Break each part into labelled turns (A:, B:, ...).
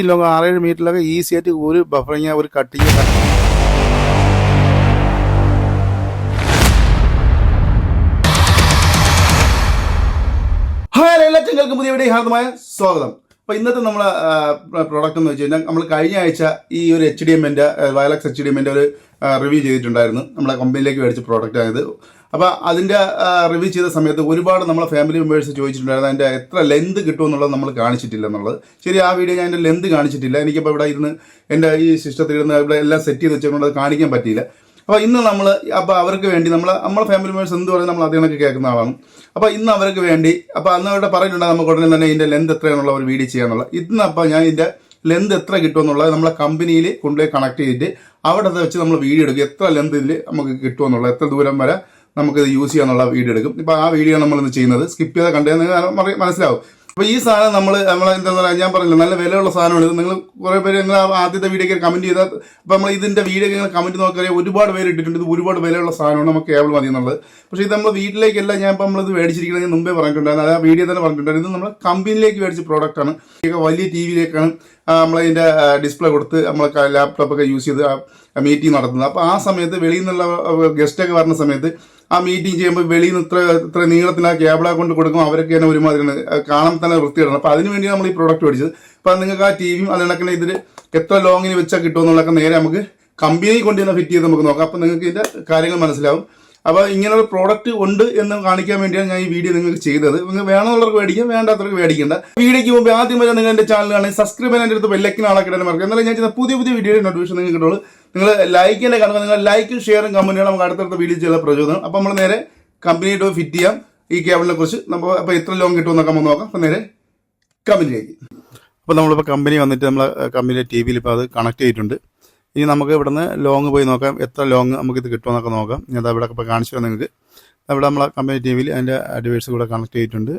A: Long 6-7 മീറ്ററിലൊക്കെ easy ആയിട്ട് ഒരു buffering ഒരു കട്ടിങ്. ഹായ് എല്ലാ ചങ്ങൾക്കും പുതിയ വീഡിയോ ഹാർദമായ സ്വാഗതം. അപ്പോൾ ഇന്നത്തെ നമ്മളെ പ്രോഡക്റ്റ് എന്ന് വെച്ച് കഴിഞ്ഞാൽ നമ്മൾ കഴിഞ്ഞ ആഴ്ച ഈ ഒരു HDMI വയലക്സ് HDMI ഒരു റിവ്യൂ ചെയ്തിട്ടുണ്ടായിരുന്നു. നമ്മളെ കമ്പനിയിലേക്ക് മേടിച്ച പ്രോഡക്റ്റ് ആയത്. അപ്പോൾ അതിൻ്റെ റിവ്യൂ ചെയ്ത സമയത്ത് ഒരുപാട് നമ്മളെ ഫാമിലി മെമ്പേഴ്സ് ചോദിച്ചിട്ടുണ്ടായിരുന്നു അതിൻ്റെ എത്ര ലെന്ത് കിട്ടുമെന്നുള്ളത് നമ്മൾ കാണിച്ചിട്ടില്ല എന്നുള്ളത്. ശരി, ആ വീഡിയോ ഞാൻ എൻ്റെ ലെന്ത് കാണിച്ചിട്ടില്ല. എനിക്കിപ്പോൾ ഇവിടെ ഇരുന്ന് എൻ്റെ ഈ സിസ്റ്റത്തിൽ ഇരുന്ന് ഇവിടെ എല്ലാം സെറ്റ് ചെയ്ത് വെച്ചുകൊണ്ട് അത് കാണിക്കാൻ പറ്റിയില്ല. അപ്പോൾ ഇന്ന് നമ്മൾ അവർക്ക് വേണ്ടി നമ്മളെ ഫാമിലി മെമ്പേഴ്സ് എന്ത് പറയുന്നത് നമ്മൾ അതിനൊക്കെ കേൾക്കുന്ന ആളാണ്. അപ്പോൾ ഇന്ന് അവർക്ക് വേണ്ടി അന്ന് അവിടെ പറഞ്ഞിട്ടുണ്ട് നമുക്ക് ഉടനെ തന്നെ ഇതിൻ്റെ ലെന്ത് എത്രയാണെന്നുള്ള ഒരു വീഡിയോ ചെയ്യാന്നുള്ള. ഇന്ന് അപ്പോൾ ഞാൻ ഇതിൻ്റെ ലെന്ത് എത്ര കിട്ടുമെന്നുള്ളത് നമ്മളെ കമ്പനിയിൽ കൊണ്ടുപോയി കണക്ട് ചെയ്തിട്ട് അവിടെ വെച്ച് നമ്മൾ വീഡിയോ എടുക്കും. എത്ര ലെന്തിൽ നമുക്ക് കിട്ടുമെന്നുള്ളത്, എത്ര ദൂരം വരെ നമുക്കിത് യൂസ് ചെയ്യാന്നുള്ള വീഡിയോ എടുക്കും. ഇപ്പോൾ ആ വീഡിയോ നമ്മളിന്ന് ചെയ്യുന്നത്. സ്കിപ്പ് ചെയ്താൽ കണ്ടു മനസ്സിലാവും. അപ്പോൾ ഈ സാധനം എന്താ പറയുക, ഞാൻ പറഞ്ഞില്ല നല്ല വിലയുള്ള സാധനമാണ് ഇത്. നിങ്ങൾ കുറേ പേര് നിങ്ങൾ ആദ്യത്തെ വീഡിയോക്ക് കമൻറ്റ് ചെയ്താൽ അപ്പോൾ നമ്മൾ ഇതിൻ്റെ വീഡിയോ നിങ്ങൾ കമൻറ്റ് നോക്കിയാൽ ഒരുപാട് പേര് ഇട്ടിട്ടുണ്ട്. ഇത് ഒരുപാട് വിലയുള്ള സാധനമാണ്, നമുക്ക് കേബിൾ മതി എന്നുള്ളത്. പക്ഷേ ഇത് നമ്മൾ വീട്ടിലേക്കല്ല ഞാൻ ഇപ്പോൾ നമ്മളിത് മേടിച്ചിരിക്കുന്നത് മുമ്പേ പറഞ്ഞിട്ടുണ്ടായിരുന്നു. ആ വീഡിയോ തന്നെ പറഞ്ഞിട്ടുണ്ടായിരുന്നു. ഇത് നമ്മൾ കമ്പനിയിലേക്ക് മേടിച്ച പ്രോഡക്റ്റാണ്. വലിയ TV-യിലേക്കാണ് നമ്മളതിൻ്റെ ഡിസ്പ്ലേ കൊടുത്ത് നമ്മൾ ലാപ്ടോപ്പൊക്കെ യൂസ് ചെയ്ത് മീറ്റിംഗ് നടത്തുന്നത്. അപ്പോൾ ആ സമയത്ത് വെളിയിൽ നിന്നുള്ള ഗസ്റ്റൊക്കെ വരുന്ന സമയത്ത് ആ മീറ്റിംഗ് ചെയ്യുമ്പോൾ വെളിയിൽ നിന്ന് ഇത്ര നീളത്തിൽ ആ കേബിളെ കൊണ്ട് കൊടുക്കും. അവരൊക്കെ തന്നെ ഒരുമാതിരിയാണ് കാണാൻ തന്നെ വൃത്തിയിടണം. അപ്പോൾ അതിന് വേണ്ടി നമ്മൾ ഈ പ്രോഡക്റ്റ് മേടിച്ചത്. അപ്പോൾ നിങ്ങൾക്ക് ആ TV-യും അതിനൊക്കെ ഇതിൽ എത്ര ലോങ്ങിന് വെച്ചാൽ കിട്ടുമെന്നുള്ളതൊക്കെ നേരെ നമുക്ക് കമ്പനി കൊണ്ട് തന്നെ ഫിറ്റ് ചെയ്ത് നമുക്ക് നോക്കാം. അപ്പോൾ നിങ്ങൾക്ക് ഇതിൻ്റെ കാര്യങ്ങൾ മനസ്സിലാവും. അപ്പോൾ ഇങ്ങനെയുള്ള പ്രോഡക്റ്റ് ഉണ്ട് എന്ന് കാണിക്കാൻ വേണ്ടിയാണ് ഞാൻ ഈ വീഡിയോ നിങ്ങൾക്ക് ചെയ്തത്. നിങ്ങൾ വേണമെന്നുള്ളവർക്ക് മേടിക്കാം, വേണ്ടാത്തവർക്ക് മേടിക്കേണ്ട. വീഡിയോയ്ക്ക് മുമ്പ് ആദ്യം വരെ നിങ്ങൾ എൻ്റെ ചാനൽ കാണുന്നത് സബ്സ്ക്രൈബ് ചെയ്യാൻ എൻ്റെ അടുത്ത് ബെല്ലൈക്കൻ ആളാക്കിടാൻ മറക്കുക. എന്നാലും ഞാൻ ചെയ്യുന്ന പുതിയ വീഡിയോ നോട്ടിഫിക്കേഷൻ നിങ്ങൾക്ക് കിട്ടുള്ളൂ. നിങ്ങൾ ലൈക്ക് തന്നെ കാണുക. നിങ്ങൾ ലൈക്കും ഷെയറും കമൻറ്റുകളും നമുക്ക് അടുത്തടുത്ത വീഡിയോ ചെയ്യാൻ പ്രചോദനം. അപ്പോൾ നമ്മൾ നേരെ കമ്പനിയായിട്ട് ഫിറ്റ് ചെയ്യാം ഈ കേബിളിനെ കുറിച്ച്. നമ്മൾ അപ്പോൾ എത്ര ലോങ് കിട്ടുമെന്നൊക്കെ നമുക്ക് നോക്കാം. അപ്പോൾ നേരെ കമ്പനിയിലേക്ക്. അപ്പോൾ നമ്മളിപ്പോൾ കമ്പനി വന്നിട്ട് നമ്മൾ കമ്പനിയുടെ TV-യിൽ ഇപ്പോൾ അത് കണക്ട് ചെയ്തിട്ടുണ്ട്. ഇനി നമുക്ക് ഇവിടുന്ന് ലോങ് പോയി നോക്കാം, എത്ര ലോങ് നമുക്കിത് കിട്ടുമെന്നൊക്കെ നോക്കാം. ഞാൻ ഇവിടെ ഇപ്പോൾ കാണിച്ചു തരാം നിങ്ങൾക്ക്. അവിടെ നമ്മളെ കമ്പനി TV-യിൽ അതിൻ്റെ ഡിവൈസ് കൂടെ കണക്ട് ചെയ്തിട്ടുണ്ട്.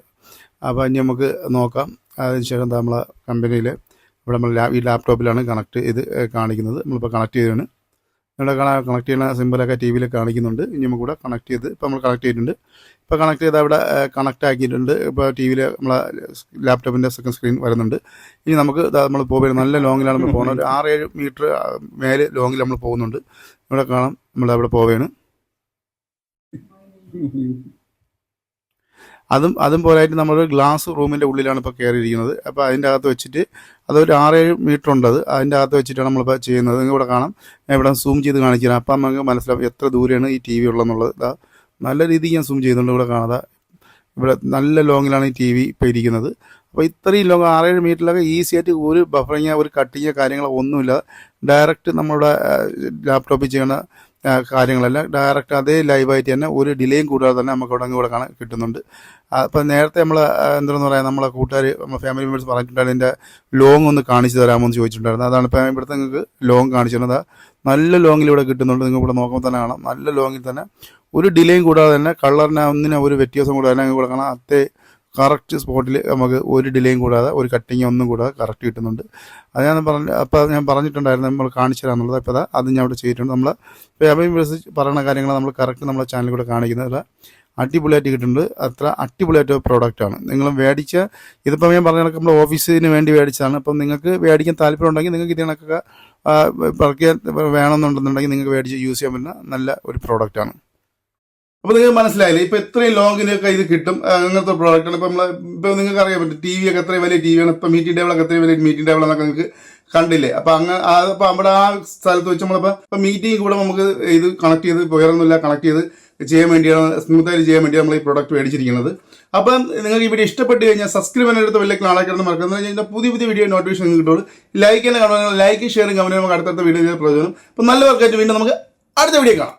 A: അപ്പോൾ ഇനി നമുക്ക് നോക്കാം. അതിനുശേഷം നമ്മളെ കമ്പനിയിൽ ഇവിടെ നമ്മൾ ഈ ലാപ്ടോപ്പിലാണ് കണക്ട് ചെയ്ത് കാണിക്കുന്നത്. നമ്മളിപ്പോൾ കണക്ട് ചെയ്താണ്. ഇവിടെ കണക്ട് ചെയ്യുന്ന സിമ്പിളൊക്കെ TV-യിൽ കാണിക്കുന്നുണ്ട്. ഇനി നമുക്ക് കൂടെ കണക്ട് ചെയ്ത് ഇപ്പോൾ നമ്മൾ കണക്ട് ചെയ്തിട്ടുണ്ട്. ഇപ്പോൾ കണക്ട് ചെയ്ത് അവിടെ കണക്ട് ആക്കിയിട്ടുണ്ട്. ഇപ്പോൾ TV-യിൽ നമ്മളെ ലാപ്ടോപ്പിൻ്റെ സെക്കൻഡ് സ്ക്രീൻ വരുന്നുണ്ട്. ഇനി നമുക്ക് നമ്മൾ പോകുന്നത് നല്ല ലോങ്ങിലാണ് നമ്മൾ പോകുന്നത്. ഒരു 6-7 മീറ്റർ മേലെ ലോങ്ങിൽ നമ്മൾ പോകുന്നുണ്ട്. ഇവിടെ കാണാം നമ്മളവിടെ പോവുകയാണ്. അതും പോലായിട്ട് നമ്മളൊരു ഗ്ലാസ് റൂമിൻ്റെ ഉള്ളിലാണ് ഇപ്പോൾ കയറിയിരിക്കുന്നത്. അപ്പോൾ അതിൻ്റെ അകത്ത് വെച്ചിട്ട് അതൊരു 6-7 മീറ്റർ ഉണ്ട്. അതിൻ്റെ അകത്ത് വെച്ചിട്ടാണ് നമ്മളിപ്പോൾ ചെയ്യുന്നത്. നിങ്ങൾ ഇവിടെ കാണാം, ഞാൻ ഇവിടെ സൂം ചെയ്ത് കാണിക്കുന്നത്. അപ്പം നമുക്ക് മനസ്സിലാവും എത്ര ദൂരെയാണ് ഈ TV ഉള്ളതെന്നുള്ളത്. നല്ല രീതിക്ക് ഞാൻ സൂം ചെയ്യുന്നുണ്ട്. ഇവിടെ കാണാതെ ഇവിടെ നല്ല ലോങ്ങിലാണ് ഈ TV ഇപ്പോൾ ഇരിക്കുന്നത്. അപ്പോൾ ഇത്രയും ലോങ് 6-7 മീറ്ററിലൊക്കെ ഈസി ആയിട്ട് ഒരു ബഫറിങ് ഒരു കട്ടിങ് കാര്യങ്ങളോ ഒന്നുമില്ല. ഡയറക്റ്റ് നമ്മളുടെ ലാപ്ടോപ്പിൽ ചെയ്യുന്ന കാര്യങ്ങളെല്ലാം ഡയറക്റ്റ് അതേ ലൈവായിട്ട് തന്നെ ഒരു ഡിലേയും കൂടാതെ തന്നെ നമുക്ക് ഇവിടെ കാണാൻ കിട്ടുന്നുണ്ട്. അപ്പോൾ നേരത്തെ നമ്മൾ എന്താണെന്ന് പറയാം, നമ്മളെ കൂട്ടുകാർ നമ്മൾ ഫാമിലി മെമ്പേഴ്സ് പറഞ്ഞിട്ടുണ്ടായിരുന്നു ഇതിൻ്റെ ലോങ് ഒന്ന് കാണിച്ചു തരാമോ എന്ന് ചോദിച്ചിട്ടുണ്ടായിരുന്നു. അതാണ് ഇപ്പോൾ ഇവിടുത്തെ നിങ്ങൾക്ക് ലോങ് കാണിച്ചു തരുന്നത്. നല്ല ലോങ്ങിൽ ഇവിടെ കിട്ടുന്നുണ്ട്. നിങ്ങൾ ഇവിടെ നോക്കുമ്പോൾ തന്നെ കാണാം നല്ല ലോങ്ങിൽ തന്നെ ഒരു ഡിലേയും കൂടാതെ തന്നെ കളറിന് ഒന്നിനും ഒരു വ്യത്യാസം കൂടാതെ തന്നെ ഇവിടെ കാണാം. അതേ കറക്റ്റ് സ്പോട്ടിൽ നമുക്ക് ഒരു ഡിലേയും കൂടാതെ ഒരു കട്ടിങ് ഒന്നും കൂടാതെ കറക്റ്റ് കിട്ടുന്നുണ്ട്. അത് ഞാൻ പറഞ്ഞിട്ടുണ്ടായിരുന്നു നമ്മൾ കാണിച്ചു തരാമെന്നുള്ളത്. അപ്പോൾ അത് ഞാൻ ഇവിടെ ചെയ്തിട്ടുണ്ട്. നമ്മൾ ഫാമിലി മെമ്പേഴ്സ് പറയുന്ന കാര്യങ്ങൾ നമ്മൾ കറക്റ്റ് നമ്മളെ ചാനലിൽ കൂടെ കാണിക്കുന്നത് അടിപൊളിയായിട്ട് കിട്ടുന്നുണ്ട്. അത്ര അടിപൊളിയായിട്ട് പ്രോഡക്റ്റാണ്. നിങ്ങൾ മേടിച്ച ഇതിപ്പോൾ ഞാൻ പറഞ്ഞ കണക്ക് നമ്മൾ ഓഫീസിന് വേണ്ടി മേടിച്ചതാണ്. അപ്പം നിങ്ങൾക്ക് മേടിക്കാൻ താല്പര്യം ഉണ്ടെങ്കിൽ നിങ്ങൾക്ക് ഇത് കണക്കൊക്കെ വർക്കിയാൻ വേണമെന്നുണ്ടെന്നുണ്ടെങ്കിൽ നിങ്ങൾക്ക് മേടിച്ച് യൂസ് ചെയ്യാൻ പറ്റുന്ന നല്ല ഒരു പ്രോഡക്റ്റാണ്. അപ്പോൾ നിങ്ങൾക്ക് മനസ്സിലായില്ലേ ഇപ്പോൾ എത്രയും ലോങ്ങിനൊക്കെ ഇത് കിട്ടും അങ്ങനത്തെ പ്രോഡക്റ്റാണ്. ഇപ്പോൾ ഇപ്പോൾ നിങ്ങൾക്ക് അറിയാൻ പറ്റും TV-യൊക്കെ എത്രയും വലിയ TV-യാണ്. ഇപ്പോൾ മീറ്റിംഗ് ടേബിളൊക്കെ എത്രയും വലിയ മീറ്റിംഗ് ടേബിളെന്നൊക്കെ നിങ്ങൾക്ക് കണ്ടില്ലേ. അപ്പോൾ അപ്പോൾ അവിടെ ആ സ്ഥലത്ത് വെച്ച് നമ്മളിപ്പോൾ മീറ്റിംഗ് കൂടെ നമുക്ക് ഇത് കണക്ട് ചെയ്ത് വേറൊന്നുമില്ല കണക്ട് ചെയ്ത് ചെയ്യാൻ വേണ്ടിയാണ്, സ്മൂത്തായിട്ട് ചെയ്യാൻ വേണ്ടിയാണ് നമ്മൾ ഈ പ്രോഡക്റ്റ് മേടിച്ചിരിക്കുന്നത്. അപ്പം നിങ്ങൾക്ക് ഈ വീഡിയോ ഇഷ്ടപ്പെട്ട് കഴിഞ്ഞാൽ സബ്സ്ക്രൈബ് ചെയ്യാനെടുത്ത് വലിയ ആളാക്കിടന്ന് മറക്കുന്നത് കഴിഞ്ഞാൽ പുതിയ വീഡിയോ നോട്ടിഫിക്കേഷൻ കിട്ടുള്ളൂ. ലൈക്ക് തന്നെ കാണുക. ലൈക്ക് ഷെയറും കമൻറ്റ് നമുക്ക് അടുത്തടുത്ത വീഡിയോ പ്രയോജനം. അപ്പോൾ നല്ല വർക്കായിട്ട് വീണ്ടും നമുക്ക് അടുത്ത വീഡിയോ കാണാം.